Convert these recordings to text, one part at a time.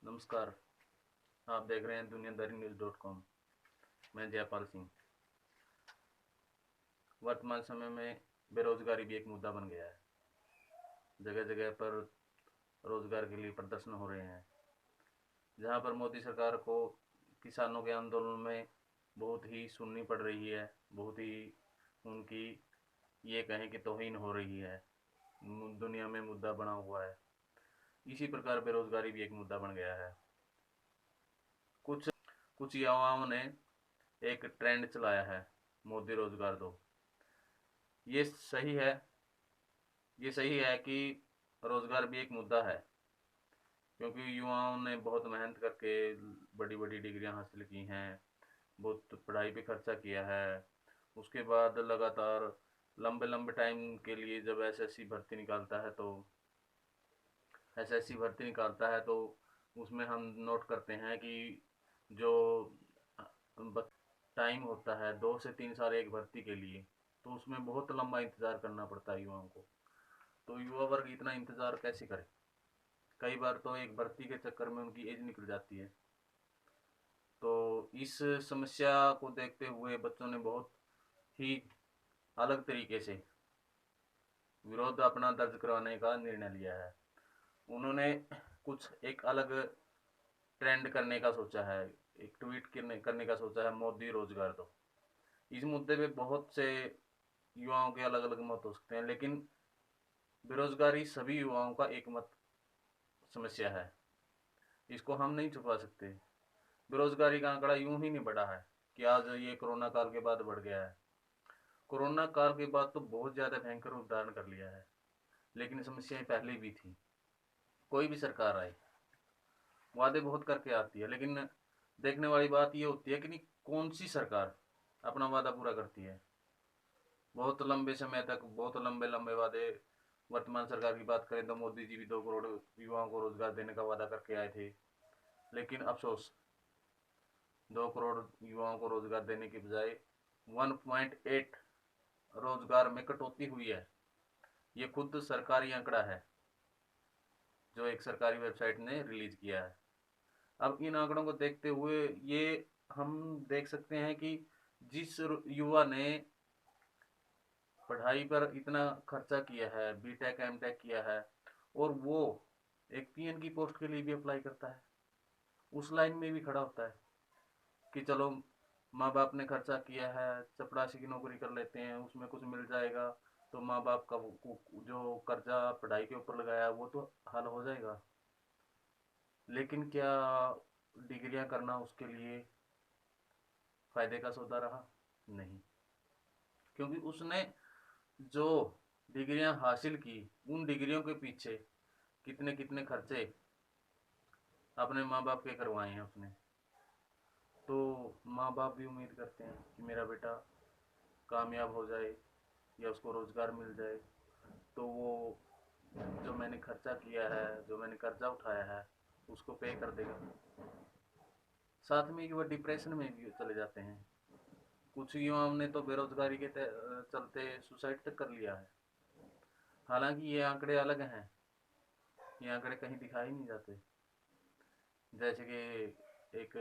नमस्कार। आप देख रहे हैं दुनियादारी न्यूज़.com। मैं जयपाल सिंह। वर्तमान समय में बेरोजगारी भी एक मुद्दा बन गया है। जगह जगह पर रोजगार के लिए प्रदर्शन हो रहे हैं, जहां पर मोदी सरकार को किसानों के आंदोलन में बहुत ही सुननी पड़ रही है, बहुत ही उनकी ये कहें कि तौहीन हो रही है, दुनिया में मुद्दा बना हुआ है। इसी प्रकार बेरोजगारी भी एक मुद्दा बन गया है। कुछ कुछ युवाओं ने एक ट्रेंड चलाया है, मोदी रोजगार दो। ये सही है। ये सही है कि रोजगार भी एक मुद्दा है, क्योंकि युवाओं ने बहुत मेहनत करके बड़ी बड़ी डिग्रियां हासिल की हैं, बहुत पढ़ाई पे खर्चा किया है। उसके बाद लगातार लंबे लंबे टाइम के लिए जब एसएससी भर्ती निकालता है तो उसमें हम नोट करते हैं कि जो टाइम होता है 2 से 3 साल एक भर्ती के लिए, तो उसमें बहुत लंबा इंतज़ार करना पड़ता है युवाओं को। तो युवा वर्ग इतना इंतज़ार कैसे करे? कई बार तो एक भर्ती के चक्कर में उनकी एज निकल जाती है। तो इस समस्या को देखते हुए बच्चों ने बहुत ही अलग तरीके से विरोध अपना दर्ज करवाने का निर्णय लिया है। उन्होंने कुछ एक अलग ट्रेंड करने का सोचा है, एक ट्वीट करने का सोचा है, मोदी रोजगार दो। इस मुद्दे पे बहुत से युवाओं के अलग अलग मत हो सकते हैं, लेकिन बेरोजगारी सभी युवाओं का एक मत समस्या है। इसको हम नहीं छुपा सकते। बेरोजगारी का आंकड़ा यूं ही नहीं बढ़ा है कि आज ये कोरोना काल के बाद बढ़ गया है। कोरोना काल के बाद तो बहुत ज़्यादा भयंकर रूप धारण कर लिया है, लेकिन समस्याएं पहले भी थी। कोई भी सरकार आए, वादे बहुत करके आती है, लेकिन देखने वाली बात ये होती है कि नहीं, कौन सी सरकार अपना वादा पूरा करती है। बहुत लंबे समय तक बहुत लंबे लंबे वादे। वर्तमान सरकार की बात करें तो मोदी जी भी 2 करोड़ युवाओं को रोजगार देने का वादा करके आए थे, लेकिन अफसोस 2 करोड़ युवाओं को रोजगार देने की बजाय 1.8 रोजगार में कटौती हुई है। ये खुद सरकारी आंकड़ा है जो एक सरकारी वेबसाइट ने रिलीज किया है। अब इन आंकड़ों को देखते हुए ये हम देख सकते हैं कि जिस युवा ने पढ़ाई पर इतना खर्चा किया है, बीटेक एमटेक किया है, और वो एक पीएन की पोस्ट के लिए भी अप्लाई करता है, उस लाइन में भी खड़ा होता है कि चलो माँ बाप ने खर्चा किया है, चपरासी की नौकरी कर लेते हैं, उसमें कुछ मिल जाएगा तो माँ बाप का जो कर्जा पढ़ाई के ऊपर लगाया है वो तो हल हो जाएगा। लेकिन क्या डिग्रियां करना उसके लिए फायदे का सौदा रहा? नहीं, क्योंकि उसने जो डिग्रियां हासिल की, उन डिग्रियों के पीछे कितने कितने खर्चे अपने माँ बाप के करवाए हैं उसने। तो माँ बाप भी उम्मीद करते हैं कि मेरा बेटा कामयाब हो जाए या उसको रोज़गार मिल जाए, तो वो जो मैंने खर्चा किया है, जो मैंने कर्जा उठाया है, उसको पे कर देगा। साथ में युवा डिप्रेशन में भी चले जाते हैं। कुछ युवाओं ने तो बेरोजगारी के चलते सुसाइड तक कर लिया है। हालांकि ये आंकड़े अलग हैं, ये आंकड़े कहीं दिखाई नहीं जाते। जैसे कि एक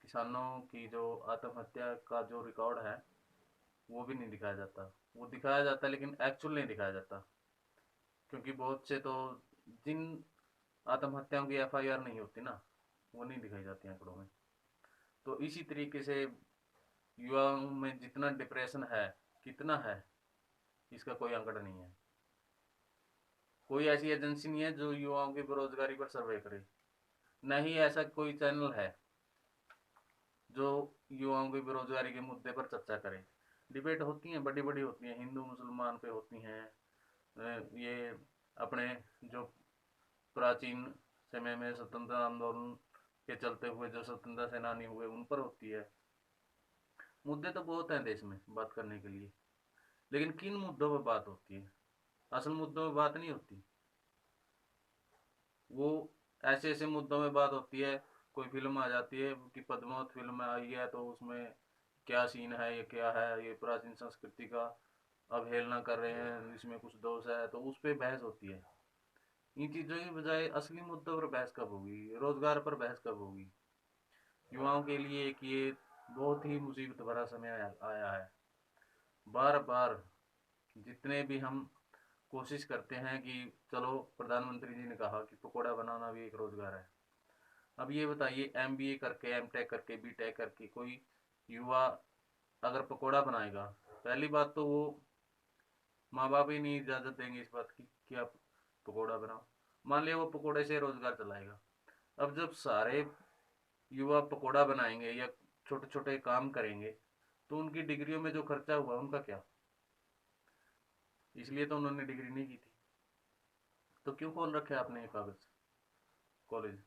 किसानों की जो आत्महत्या का जो रिकॉर्ड है वो भी नहीं दिखाया जाता। वो दिखाया जाता है लेकिन एक्चुअल नहीं दिखाया जाता, क्योंकि बहुत से तो जिन आत्महत्याओं की एफआईआर नहीं होती ना, वो नहीं दिखाई जाती आंकड़ों में। तो इसी तरीके से युवाओं में जितना डिप्रेशन है, कितना है, इसका कोई आंकड़ा नहीं है। कोई ऐसी एजेंसी नहीं है जो युवाओं की बेरोजगारी पर सर्वे करे, न ही ऐसा कोई चैनल है जो युवाओं की बेरोजगारी के मुद्दे पर चर्चा करे। डिबेट होती हैं, बड़ी बड़ी होती हैं, हिंदू मुसलमान पे होती हैं, ये अपने जो प्राचीन समय में स्वतंत्रता आंदोलन के चलते हुए जो स्वतंत्रता सेनानी हुए उन पर होती है। मुद्दे तो बहुत हैं देश में बात करने के लिए, लेकिन किन मुद्दों पर बात होती है? असल मुद्दों में बात नहीं होती। वो ऐसे ऐसे मुद्दों में बात होती है। कोई फिल्म आ जाती है कि पद्मावत फिल्म आई है तो उसमें क्या सीन है, ये क्या है, ये प्राचीन संस्कृति का अवहेलना कर रहे हैं, इसमें कुछ दोष है, तो उस पर बहस होती है। इन चीज़ों की बजाय असली मुद्दों पर बहस कब होगी, रोजगार पर बहस कब होगी। युवाओं के लिए एक ये बहुत ही मुसीबत भरा समय आया है। बार बार जितने भी हम कोशिश करते हैं कि चलो, प्रधानमंत्री जी ने कहा कि पकौड़ा बनाना भी एक रोजगार है। अब ये बताइए, एमबीए करके, एमटेक करके, बीटेक करके कोई युवा अगर पकौड़ा बनाएगा, पहली बात तो वो माँ बाप ही नहीं इजाजत देंगे इस बात की कि आप पकौड़ा बनाओ। मान लिया वो पकौड़े से रोजगार चलाएगा। अब जब सारे युवा पकौड़ा बनाएंगे या छोटे छोटे काम करेंगे, तो उनकी डिग्रियों में जो खर्चा हुआ उनका क्या। इसलिए तो उन्होंने डिग्री नहीं की थी। तो क्यों खोल रखे आपने ये कागज कॉलेज।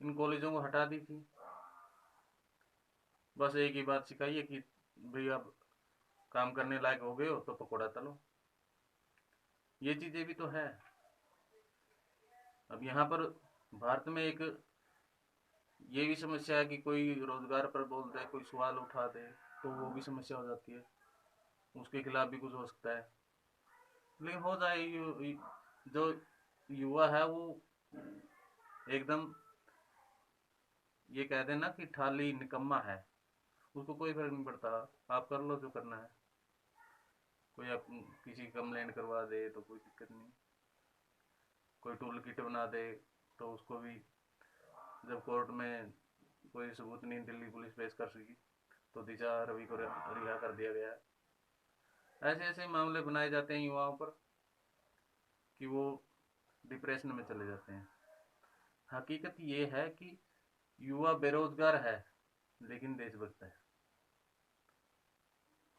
इन कॉलेजों को हटा दीजिए। बस एक ही बात सिखाइए कि भाई अब काम करने लायक हो गए हो तो पकौड़ा तलो। ये चीजें भी तो है। अब यहाँ पर भारत में एक ये भी समस्या है कि कोई रोजगार पर बोल दे, कोई सवाल उठा दे, तो वो भी समस्या हो जाती है, उसके खिलाफ भी कुछ हो सकता है। लेकिन हो जाए जो युवा है वो एकदम ये कह देना कि ठाली निकम्मा है, उसको कोई फर्क नहीं पड़ता। आप कर लो जो करना है। कोई आप किसी की कंप्लेंट करवा दे तो कोई दिक्कत नहीं। कोई टूल किट बना दे तो उसको भी जब कोर्ट में कोई सबूत नहीं दिल्ली पुलिस पेश कर सकी तो दिशा रवि को रिहा कर दिया गया है। ऐसे ऐसे मामले बनाए जाते हैं युवाओं पर कि वो डिप्रेशन में चले जाते हैं। हकीकत ये है कि युवा बेरोजगार है लेकिन देशभक्त है।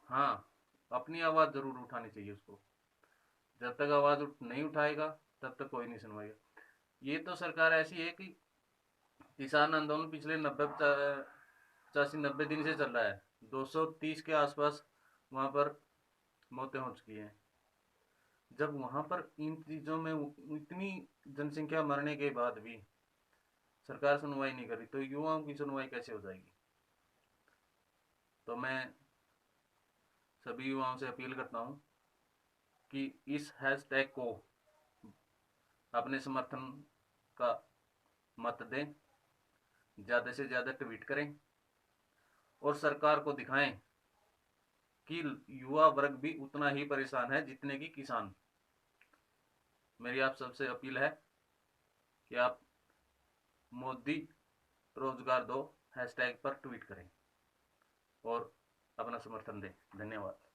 हाँ, अपनी आवाज़ जरूर उठानी चाहिए उसको। जब तक आवाज़ नहीं उठाएगा तब तक कोई नहीं सुनवाएगा। ये तो सरकार ऐसी है कि किसान आंदोलन पिछले 85 90 दिन से चल रहा है। 230 के आसपास वहाँ पर मौतें हो चुकी हैं। जब वहाँ पर इन चीज़ों में इतनी जनसंख्या मरने के बाद भी सरकार सुनवाई नहीं करी तो युवाओं की सुनवाई कैसे हो जाएगी। तो मैं सभी युवाओं से अपील करता हूँ कि इस हैशटैग को अपने समर्थन का मत दें, ज़्यादा से ज़्यादा ट्वीट करें और सरकार को दिखाएं कि युवा वर्ग भी उतना ही परेशान है जितने कि किसान। मेरी आप सबसे अपील है कि आप मोदी रोजगार दो हैशटैग पर ट्वीट करें और अपना समर्थन दें। धन्यवाद।